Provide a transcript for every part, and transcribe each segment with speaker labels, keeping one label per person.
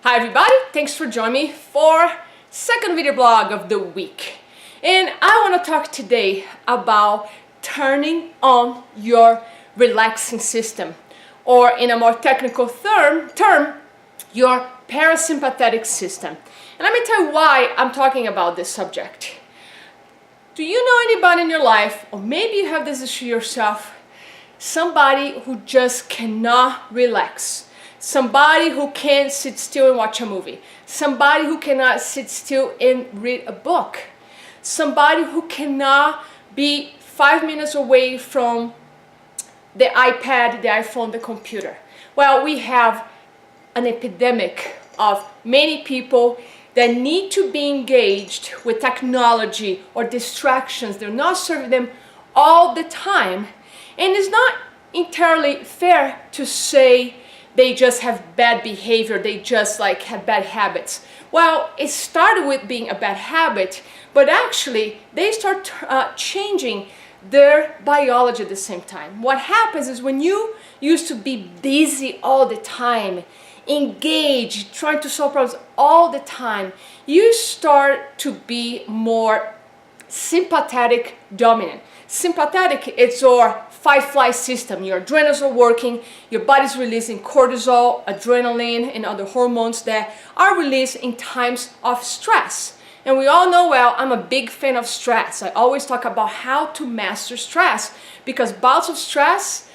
Speaker 1: Hi everybody, thanks for joining me for second video blog of the week. And I want to talk today about turning on your relaxing system, or in a more technical term, your parasympathetic system. And let me tell you why I'm talking about this subject. Do you know anybody in your life, or maybe you have this issue yourself, somebody who just cannot relax? Somebody who can't sit still and watch a movie. Somebody who cannot sit still and read a book. Somebody who cannot be 5 minutes away from the iPad, the iPhone, the computer. Well, we have an epidemic of many people that need to be engaged with technology or distractions. They're not serving them all the time. And it's not entirely fair to say they just have bad behavior, they just have bad habits. Well, it started with being a bad habit, but actually they start changing their biology at the same time. What happens is when you used to be busy all the time, engaged, trying to solve problems all the time, you start to be more sympathetic dominant. Sympathetic, it's your fight-flight system. Your adrenals are working, your body's releasing cortisol, adrenaline, and other hormones that are released in times of stress. And we all know, well, I'm a big fan of stress. I always talk about how to master stress, because bouts of stress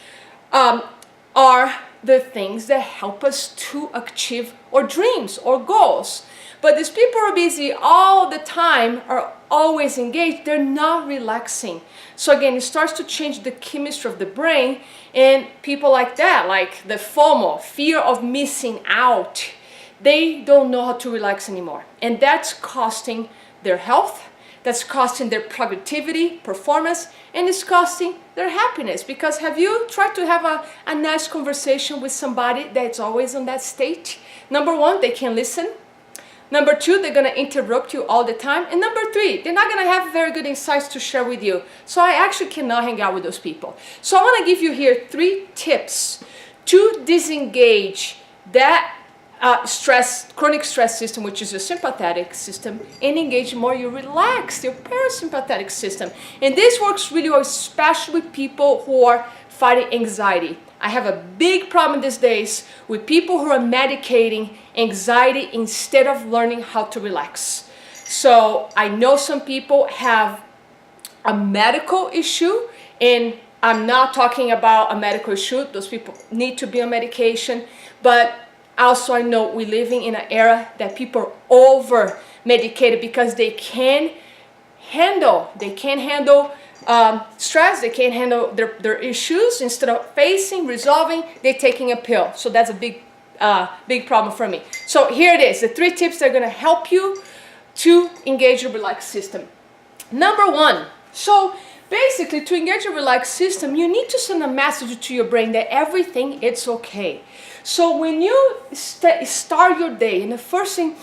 Speaker 1: are the things that help us to achieve our dreams or goals. But these people are busy all the time, are always engaged, they're not relaxing. So again, it starts to change the chemistry of the brain, and people like that, like the FOMO, fear of missing out, they don't know how to relax anymore. And that's costing their health, that's costing their productivity, performance, and it's costing their happiness. Because have you tried to have a nice conversation with somebody that's always in that state? Number one, they can't listen. Number two, they're going to interrupt you all the time. And number three, they're not going to have very good insights to share with you. So I actually cannot hang out with those people. So I want to give you here 3 tips to disengage that chronic stress system, which is your sympathetic system, and engage more your relaxed, your parasympathetic system. And this works really well, especially with people who are fighting anxiety. I have a big problem these days with people who are medicating anxiety instead of learning how to relax. So I know some people have a medical issue, and I'm not talking about a medical issue. Those people need to be on medication. But also I know we're living in an era that people are over-medicated because they can't handle stress, they can't handle their issues. Instead of facing, resolving, they're taking a pill. So that's a big problem for me. So here it is, the 3 tips that are going to help you to engage your relaxed system. Number 1, so basically to engage your relaxed system, you need to send a message to your brain that everything is okay. So when you start your day, and the first thing,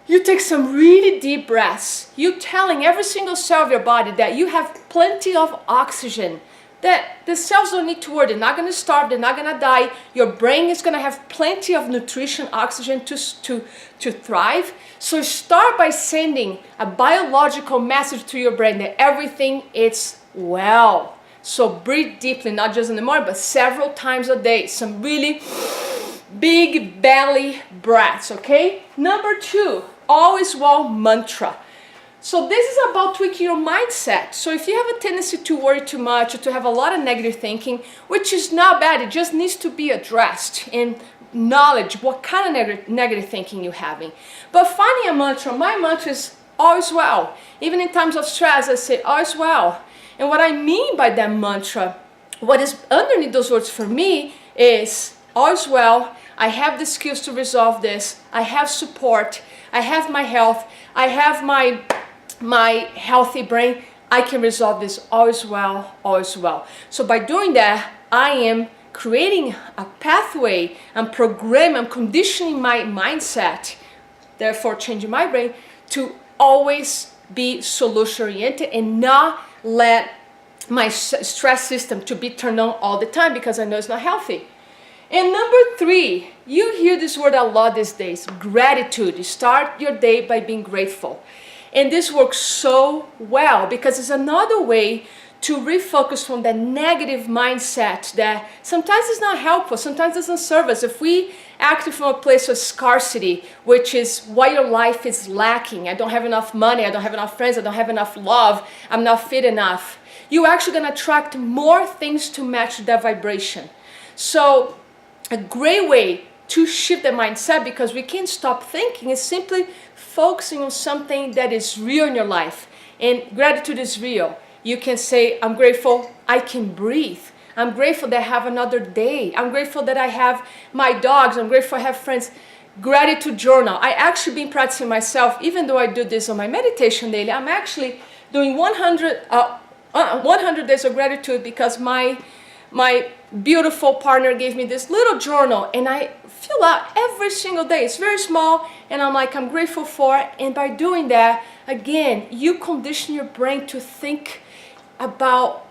Speaker 1: you take some really deep breaths. You're telling every single cell of your body that you have plenty of oxygen, that the cells don't need to worry. They're not going to starve. They're not going to die. Your brain is going to have plenty of nutrition, oxygen to thrive. So start by sending a biological message to your brain that everything is well. So breathe deeply, not just in the morning, but several times a day. Some really big belly breaths, okay? Number 2, always well mantra. So this is about tweaking your mindset. So if you have a tendency to worry too much, or to have a lot of negative thinking, which is not bad, it just needs to be addressed and knowledge what kind of negative thinking you're having. But finding a mantra, my mantra is always well. Even in times of stress, I say always well. And what I mean by that mantra, what is underneath those words for me is always well, I have the skills to resolve this, I have support, I have my health, I have my healthy brain, I can resolve this, always well, always well. So by doing that, I am creating a pathway, I'm programming, I'm conditioning my mindset, therefore changing my brain to always be solution-oriented and not let my stress system to be turned on all the time, because I know it's not healthy. And number 3, You hear this word a lot these days, gratitude. You start your day by being grateful. And this works so well because it's another way to refocus from that negative mindset that sometimes is not helpful, sometimes doesn't serve us. If we act from a place of scarcity, which is why your life is lacking, I don't have enough money, I don't have enough friends, I don't have enough love, I'm not fit enough, you're actually going to attract more things to match that vibration. So a great way to shift the mindset, because we can't stop thinking, is simply focusing on something that is real in your life. And gratitude is real. You can say, I'm grateful I can breathe. I'm grateful that I have another day. I'm grateful that I have my dogs. I'm grateful I have friends. Gratitude journal. I actually been practicing myself, even though I do this on my meditation daily. I'm actually doing 100 days of gratitude because my beautiful partner gave me this little journal, and I fill out every single day. It's very small, and I'm like, I'm grateful for it. And by doing that, again, you condition your brain to think about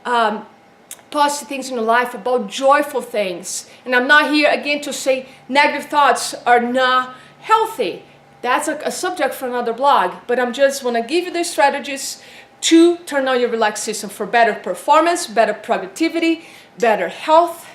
Speaker 1: positive things in your life, about joyful things. And I'm not here again to say negative thoughts are not healthy. That's a subject for another blog, but I'm just want to give you the strategies to turn on your relaxed system for better performance, better productivity, better health,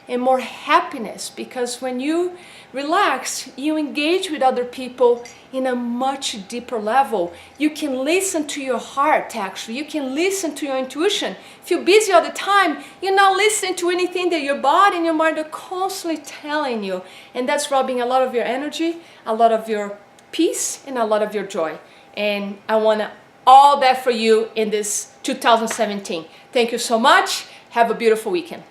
Speaker 1: and more happiness. Because when you relax, you engage with other people in a much deeper level. You can listen to your heart, actually. You can listen to your intuition. If you're busy all the time, you're not listening to anything that your body and your mind are constantly telling you. And that's robbing a lot of your energy, a lot of your peace, and a lot of your joy. And I want all that for you in this 2017. Thank you so much. Have a beautiful weekend.